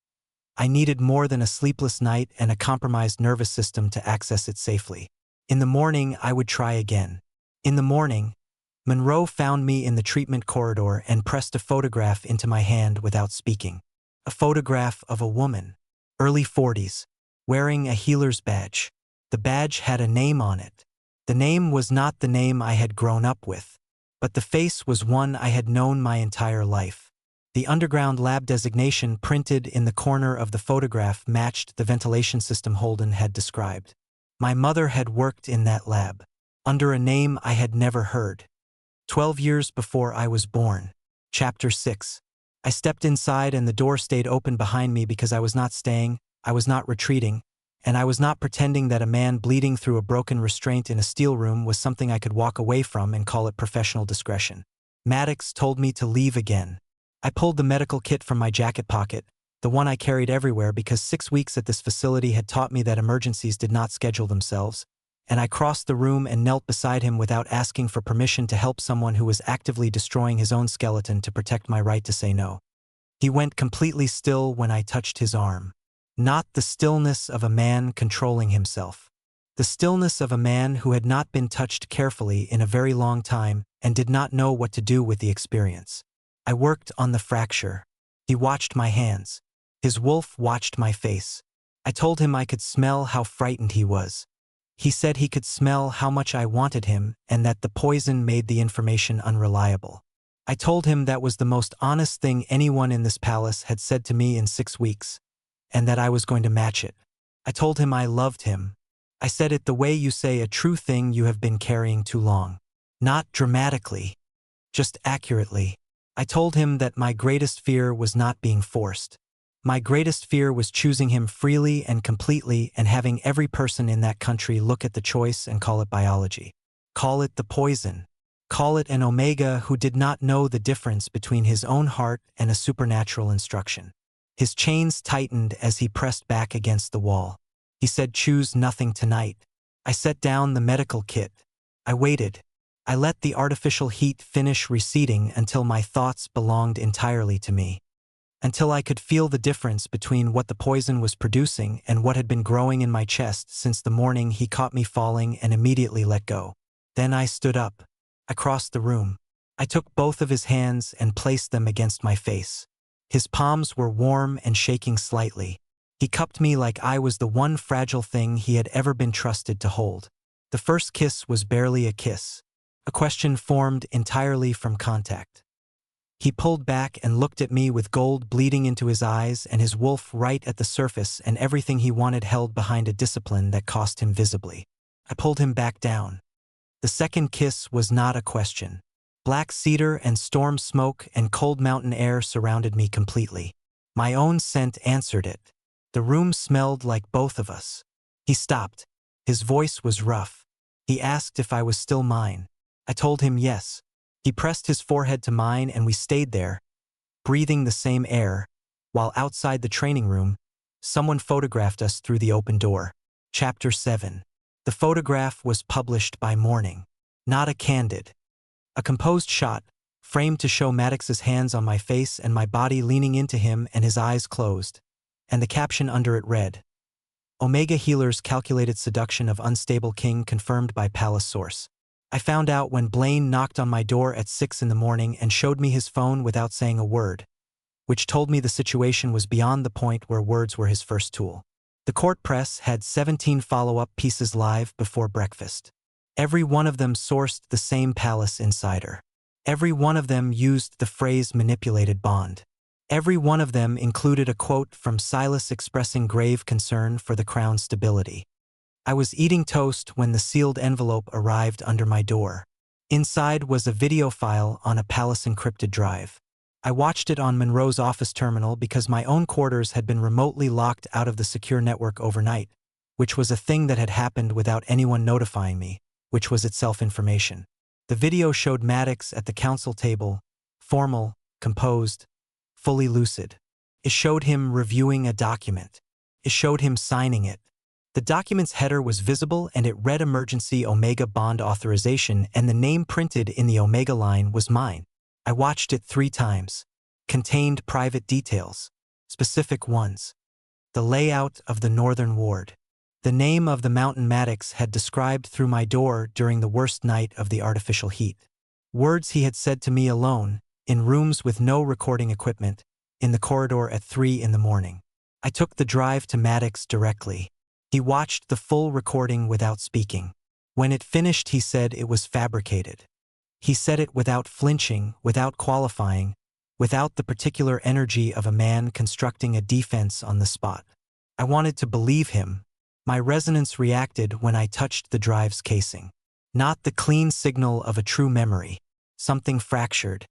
I needed more than a sleepless night and a compromised nervous system to access it safely. In the morning, I would try again. In the morning, Monroe found me in the treatment corridor and pressed a photograph into my hand without speaking. A photograph of a woman, early 40s, wearing a healer's badge. The badge had a name on it. The name was not the name I had grown up with, but the face was one I had known my entire life. The underground lab designation printed in the corner of the photograph matched the ventilation system Holden had described. My mother had worked in that lab, under a name I had never heard. 12 years before I was born. Chapter 6. I stepped inside and the door stayed open behind me because I was not staying, I was not retreating, and I was not pretending that a man bleeding through a broken restraint in a steel room was something I could walk away from and call it professional discretion. Maddox told me to leave again. I pulled the medical kit from my jacket pocket, the one I carried everywhere because 6 weeks at this facility had taught me that emergencies did not schedule themselves, and I crossed the room and knelt beside him without asking for permission to help someone who was actively destroying his own skeleton to protect my right to say no. He went completely still when I touched his arm. Not the stillness of a man controlling himself. The stillness of a man who had not been touched carefully in a very long time and did not know what to do with the experience. I worked on the fracture. He watched my hands. His wolf watched my face. I told him I could smell how frightened he was. He said he could smell how much I wanted him and that the poison made the information unreliable. I told him that was the most honest thing anyone in this palace had said to me in 6 weeks, and that I was going to match it. I told him I loved him. I said it the way you say a true thing you have been carrying too long. Not dramatically, just accurately. I told him that my greatest fear was not being forced. My greatest fear was choosing him freely and completely and having every person in that country look at the choice and call it biology. Call it the poison. Call it an Omega who did not know the difference between his own heart and a supernatural instruction. His chains tightened as he pressed back against the wall. He said, "Choose nothing tonight." I set down the medical kit. I waited. I let the artificial heat finish receding until my thoughts belonged entirely to me. Until I could feel the difference between what the poison was producing and what had been growing in my chest since the morning he caught me falling and immediately let go. Then I stood up. I crossed the room. I took both of his hands and placed them against my face. His palms were warm and shaking slightly. He cupped me like I was the one fragile thing he had ever been trusted to hold. The first kiss was barely a kiss. A question formed entirely from contact. He pulled back and looked at me with gold bleeding into his eyes and his wolf right at the surface and everything he wanted held behind a discipline that cost him visibly. I pulled him back down. The second kiss was not a question. Black cedar and storm smoke and cold mountain air surrounded me completely. My own scent answered it. The room smelled like both of us. He stopped. His voice was rough. He asked if I was still mine. I told him yes. He pressed his forehead to mine and we stayed there, breathing the same air, while outside the training room, someone photographed us through the open door. Chapter 7. The photograph was published by morning. Not a candid. A composed shot, framed to show Maddox's hands on my face and my body leaning into him and his eyes closed, and the caption under it read, "Omega Healer's calculated seduction of unstable king confirmed by palace source." I found out when Blaine knocked on my door at 6 in the morning and showed me his phone without saying a word, which told me the situation was beyond the point where words were his first tool. The court press had 17 follow-up pieces live before breakfast. Every one of them sourced the same palace insider. Every one of them used the phrase manipulated bond. Every one of them included a quote from Silas expressing grave concern for the crown's stability. I was eating toast when the sealed envelope arrived under my door. Inside was a video file on a palace encrypted drive. I watched it on Monroe's office terminal because my own quarters had been remotely locked out of the secure network overnight, which was a thing that had happened without anyone notifying me, which was itself information. The video showed Maddox at the council table, formal, composed, fully lucid. It showed him reviewing a document. It showed him signing it. The document's header was visible and it read Emergency Omega Bond Authorization, and the name printed in the Omega line was mine. I watched it 3 times. Contained private details. Specific ones. The layout of the northern ward. The name of the mountain Maddox had described through my door during the worst night of the artificial heat. Words he had said to me alone, in rooms with no recording equipment, in the corridor at 3 in the morning. I took the drive to Maddox directly. He watched the full recording without speaking. When it finished, he said it was fabricated. He said it without flinching, without qualifying, without the particular energy of a man constructing a defense on the spot. I wanted to believe him. My resonance reacted when I touched the drive's casing. Not the clean signal of a true memory. Something fractured.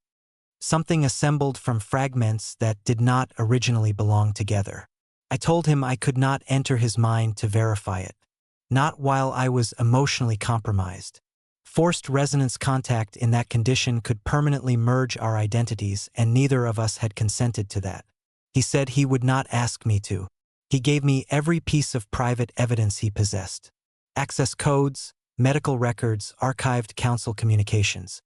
Something assembled from fragments that did not originally belong together. I told him I could not enter his mind to verify it. Not while I was emotionally compromised. Forced resonance contact in that condition could permanently merge our identities, and neither of us had consented to that. He said he would not ask me to. He gave me every piece of private evidence he possessed. Access codes, medical records, archived council communications.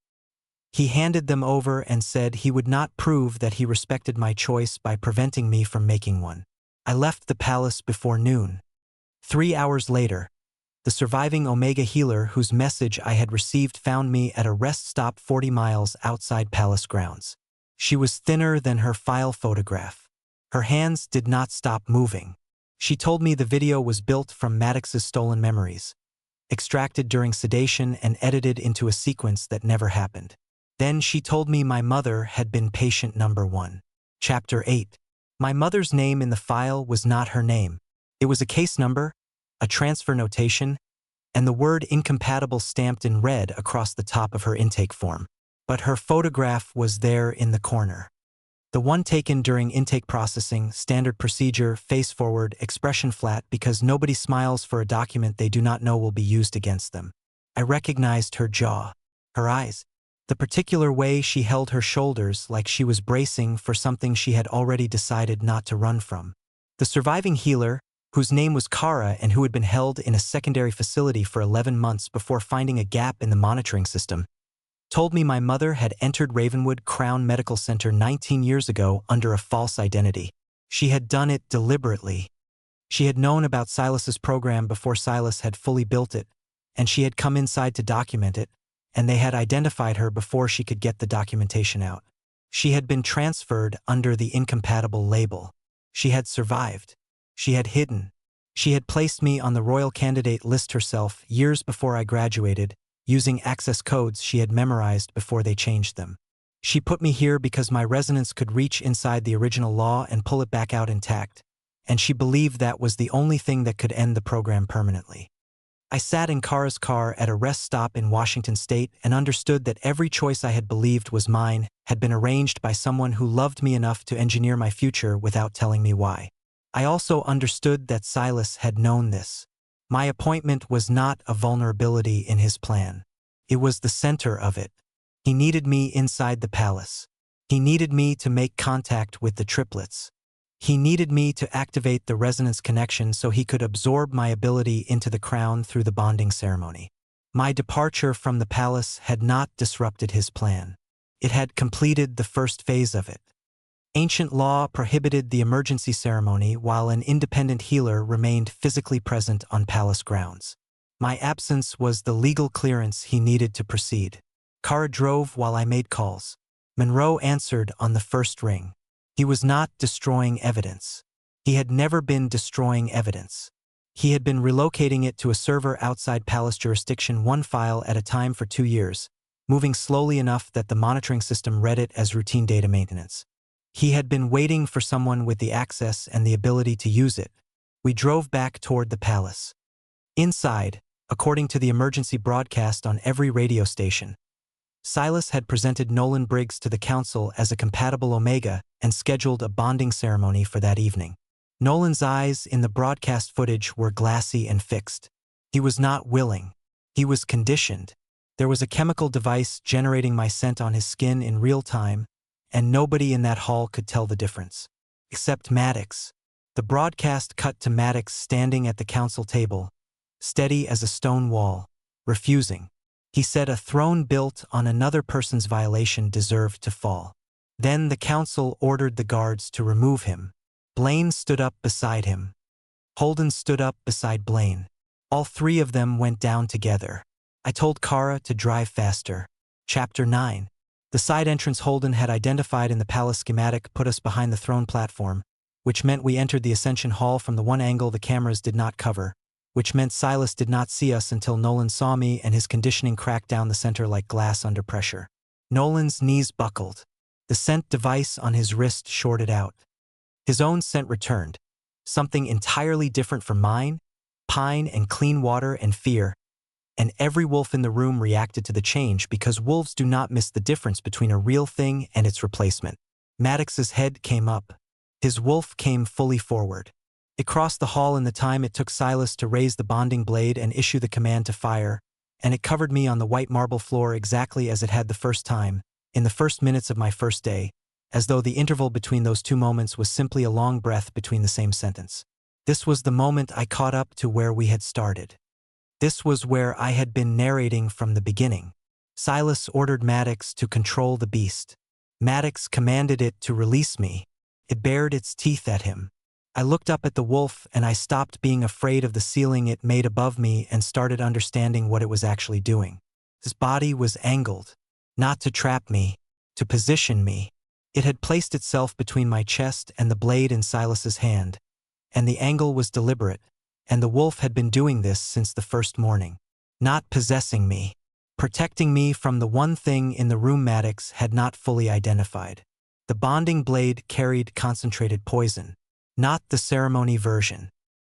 He handed them over and said he would not prove that he respected my choice by preventing me from making one. I left the palace before noon. 3 hours later, the surviving Omega healer whose message I had received found me at a rest stop 40 miles outside palace grounds. She was thinner than her file photograph. Her hands did not stop moving. She told me the video was built from Maddox's stolen memories, extracted during sedation and edited into a sequence that never happened. Then she told me my mother had been patient number 1. Chapter 8. My mother's name in the file was not her name. It was a case number, a transfer notation, and the word incompatible stamped in red across the top of her intake form. But her photograph was there in the corner. The one taken during intake processing, standard procedure, face forward, expression flat, because nobody smiles for a document they do not know will be used against them. I recognized her jaw, her eyes, the particular way she held her shoulders like she was bracing for something she had already decided not to run from. The surviving healer, whose name was Kara and who had been held in a secondary facility for 11 months before finding a gap in the monitoring system, told me my mother had entered Ravenwood Crown Medical Center 19 years ago under a false identity. She had done it deliberately. She had known about Silas's program before Silas had fully built it, and she had come inside to document it, and they had identified her before she could get the documentation out. She had been transferred under the incompatible label. She had survived. She had hidden. She had placed me on the royal candidate list herself years before I graduated, using access codes she had memorized before they changed them. She put me here because my resonance could reach inside the original law and pull it back out intact, and she believed that was the only thing that could end the program permanently. I sat in Kara's car at a rest stop in Washington State and understood that every choice I had believed was mine had been arranged by someone who loved me enough to engineer my future without telling me why. I also understood that Silas had known this. My appointment was not a vulnerability in his plan. It was the center of it. He needed me inside the palace. He needed me to make contact with the triplets. He needed me to activate the resonance connection so he could absorb my ability into the crown through the bonding ceremony. My departure from the palace had not disrupted his plan. It had completed the first phase of it. Ancient law prohibited the emergency ceremony while an independent healer remained physically present on palace grounds. My absence was the legal clearance he needed to proceed. Kara drove while I made calls. Monroe answered on the first ring. He was not destroying evidence. He had never been destroying evidence. He had been relocating it to a server outside palace jurisdiction, 1 file at a time for 2 years, moving slowly enough that the monitoring system read it as routine data maintenance. He had been waiting for someone with the access and the ability to use it. We drove back toward the palace. Inside, according to the emergency broadcast on every radio station, Silas had presented Nolan Briggs to the council as a compatible Omega and scheduled a bonding ceremony for that evening. Nolan's eyes in the broadcast footage were glassy and fixed. He was not willing. He was conditioned. There was a chemical device generating my scent on his skin in real time, and nobody in that hall could tell the difference. Except Maddox. The broadcast cut to Maddox standing at the council table, steady as a stone wall, refusing. He said a throne built on another person's violation deserved to fall. Then the council ordered the guards to remove him. Blaine stood up beside him. Holden stood up beside Blaine. All three of them went down together. I told Kara to drive faster. Chapter 9. The side entrance Holden had identified in the palace schematic put us behind the throne platform, which meant we entered the Ascension Hall from the one angle the cameras did not cover, which meant Silas did not see us until Nolan saw me and his conditioning cracked down the center like glass under pressure. Nolan's knees buckled. The scent device on his wrist shorted out. His own scent returned, something entirely different from mine, pine and clean water and fear, and every wolf in the room reacted to the change because wolves do not miss the difference between a real thing and its replacement. Maddox's head came up. His wolf came fully forward. It crossed the hall in the time it took Silas to raise the bonding blade and issue the command to fire, and it covered me on the white marble floor exactly as it had the first time, in the first minutes of my first day, as though the interval between those two moments was simply a long breath between the same sentence. This was the moment I caught up to where we had started. This was where I had been narrating from the beginning. Silas ordered Maddox to control the beast. Maddox commanded it to release me. It bared its teeth at him. I looked up at the wolf and I stopped being afraid of the ceiling it made above me and started understanding what it was actually doing. His body was angled, not to trap me, to position me. It had placed itself between my chest and the blade in Silas's hand, and the angle was deliberate, and the wolf had been doing this since the first morning. Not possessing me, protecting me from the one thing in the room Maddox had not fully identified. The bonding blade carried concentrated poison, not the ceremony version.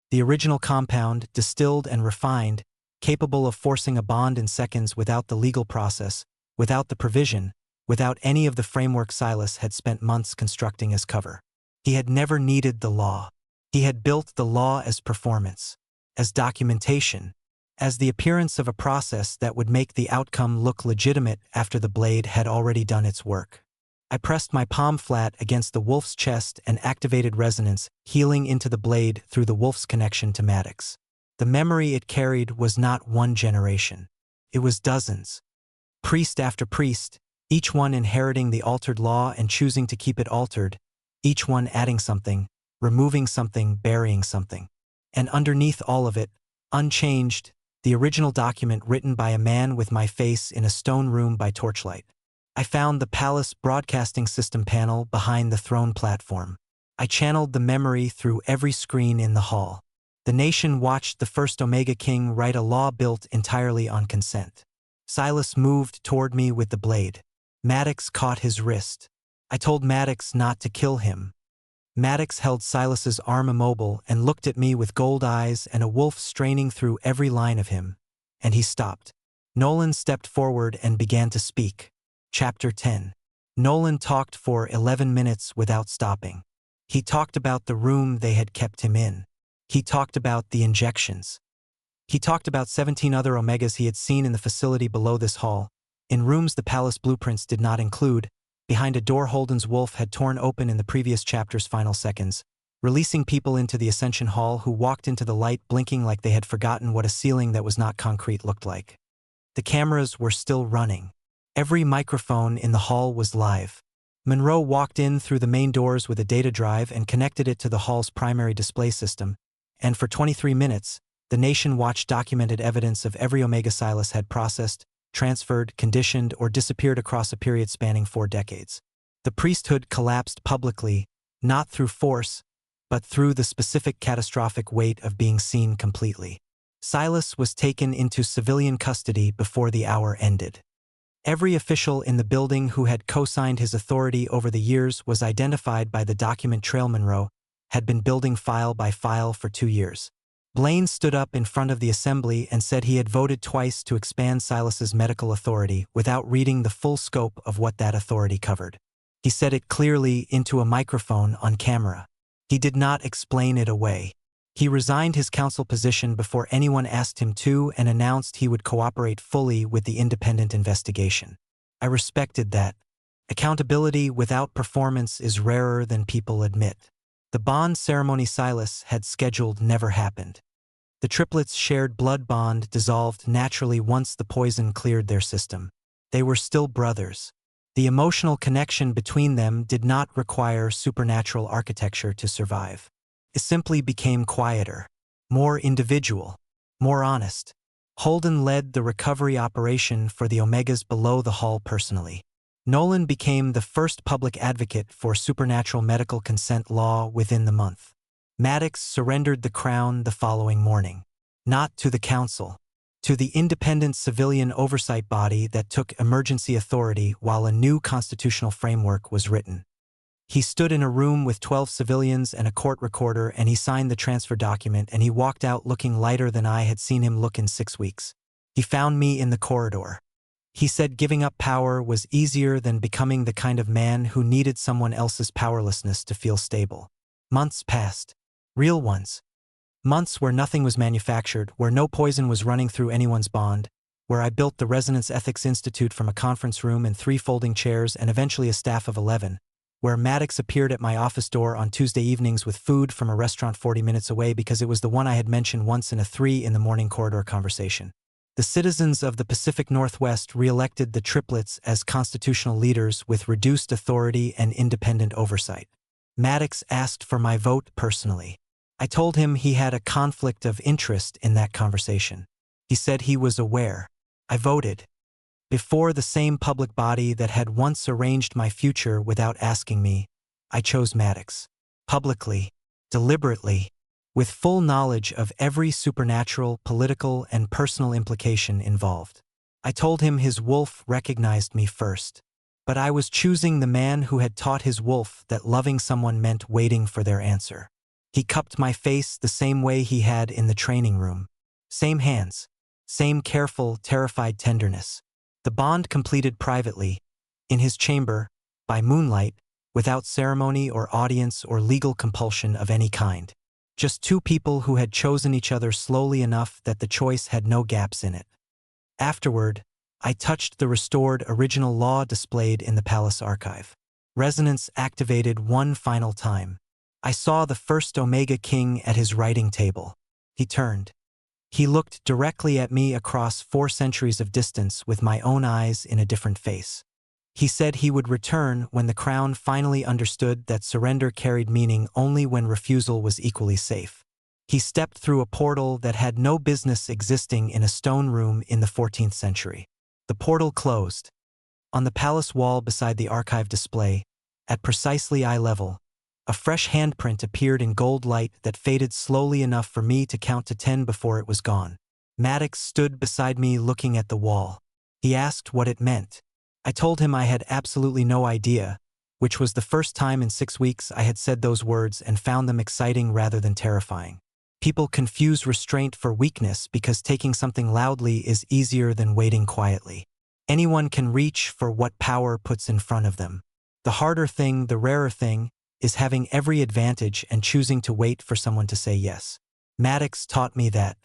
The original compound, distilled and refined, capable of forcing a bond in seconds without the legal process, without the provision, without any of the framework Silas had spent months constructing as cover. He had never needed the law. He had built the law as performance, as documentation, as the appearance of a process that would make the outcome look legitimate after the blade had already done its work. I pressed my palm flat against the wolf's chest and activated resonance, healing into the blade through the wolf's connection to Maddox. The memory it carried was not one generation. It was dozens. Priest after priest, each one inheriting the altered law and choosing to keep it altered, each one adding something, removing something, burying something. And underneath all of it, unchanged, the original document written by a man with my face in a stone room by torchlight. I found the palace broadcasting system panel behind the throne platform. I channeled the memory through every screen in the hall. The nation watched the first Omega King write a law built entirely on consent. Silas moved toward me with the blade. Maddox caught his wrist. I told Maddox not to kill him. Maddox held Silas's arm immobile and looked at me with gold eyes and a wolf straining through every line of him. And he stopped. Nolan stepped forward and began to speak. Chapter 10. Nolan talked for 11 minutes without stopping. He talked about the room they had kept him in. He talked about the injections. He talked about 17 other Omegas he had seen in the facility below this hall, in rooms the palace blueprints did not include, behind a door Holden's wolf had torn open in the previous chapter's final seconds, releasing people into the Ascension Hall who walked into the light blinking like they had forgotten what a ceiling that was not concrete looked like. The cameras were still running. Every microphone in the hall was live. Monroe walked in through the main doors with a data drive and connected it to the hall's primary display system, and for 23 minutes, the nation watched documented evidence of every Omega Silas had processed, transferred, conditioned, or disappeared across a period spanning 4 decades. The priesthood collapsed publicly, not through force, but through the specific catastrophic weight of being seen completely. Silas was taken into civilian custody before the hour ended. Every official in the building who had co-signed his authority over the years was identified by the document trail Monroe had been building file by file for 2 years. Blaine stood up in front of the assembly and said he had voted twice to expand Silas's medical authority without reading the full scope of what that authority covered. He said it clearly into a microphone on camera. He did not explain it away. He resigned his council position before anyone asked him to and announced he would cooperate fully with the independent investigation. I respected that. Accountability without performance is rarer than people admit. The bond ceremony Silas had scheduled never happened. The triplets' shared blood bond dissolved naturally once the poison cleared their system. They were still brothers. The emotional connection between them did not require supernatural architecture to survive. It simply became quieter, more individual, more honest. Holden led the recovery operation for the Omegas below the hall personally. Nolan became the first public advocate for supernatural medical consent law within the month. Maddox surrendered the crown the following morning. Not to the council. To the independent civilian oversight body that took emergency authority while a new constitutional framework was written. He stood in a room with 12 civilians and a court recorder, and he signed the transfer document, and he walked out looking lighter than I had seen him look in 6 weeks. He found me in the corridor. He said giving up power was easier than becoming the kind of man who needed someone else's powerlessness to feel stable. Months passed. Real ones. Months where nothing was manufactured, where no poison was running through anyone's bond, where I built the Resonance Ethics Institute from a conference room and 3 folding chairs and eventually a staff of 11, where Maddox appeared at my office door on Tuesday evenings with food from a restaurant 40 minutes away because it was the one I had mentioned once in a 3 in the morning corridor conversation. The citizens of the Pacific Northwest re-elected the triplets as constitutional leaders with reduced authority and independent oversight. Maddox asked for my vote personally. I told him he had a conflict of interest in that conversation. He said he was aware. I voted. Before the same public body that had once arranged my future without asking me, I chose Maddox. Publicly, deliberately, with full knowledge of every supernatural, political, and personal implication involved. I told him his wolf recognized me first. But I was choosing the man who had taught his wolf that loving someone meant waiting for their answer. He cupped my face the same way he had in the training room. Same hands. Same careful, terrified tenderness. The bond completed privately, in his chamber, by moonlight, without ceremony or audience or legal compulsion of any kind. Just 2 people who had chosen each other slowly enough that the choice had no gaps in it. Afterward, I touched the restored original law displayed in the palace archive. Resonance activated one final time. I saw the first Omega King at his writing table. He turned. He looked directly at me across 4 centuries of distance with my own eyes in a different face. He said he would return when the crown finally understood that surrender carried meaning only when refusal was equally safe. He stepped through a portal that had no business existing in a stone room in the 14th century. The portal closed. On the palace wall beside the archive display, at precisely eye level, a fresh handprint appeared in gold light that faded slowly enough for me to count to 10 before it was gone. Maddox stood beside me looking at the wall. He asked what it meant. I told him I had absolutely no idea, which was the first time in 6 weeks I had said those words and found them exciting rather than terrifying. People confuse restraint for weakness because taking something loudly is easier than waiting quietly. Anyone can reach for what power puts in front of them. The harder thing, the rarer thing, is having every advantage and choosing to wait for someone to say yes. Maddox taught me that.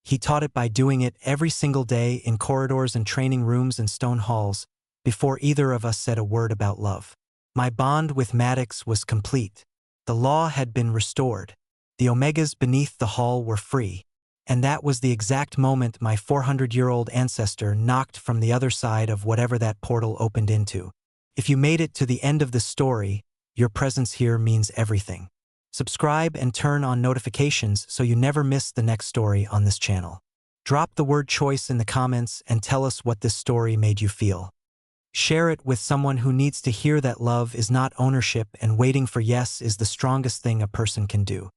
He taught it by doing it every single day in corridors and training rooms and stone halls, before either of us said a word about love. My bond with Maddox was complete. The law had been restored. The Omegas beneath the hall were free. And that was the exact moment my 400-year-old ancestor knocked from the other side of whatever that portal opened into. If you made it to the end of this story, your presence here means everything. Subscribe and turn on notifications so you never miss the next story on this channel. Drop the word choice in the comments and tell us what this story made you feel. Share it with someone who needs to hear that love is not ownership and waiting for yes is the strongest thing a person can do.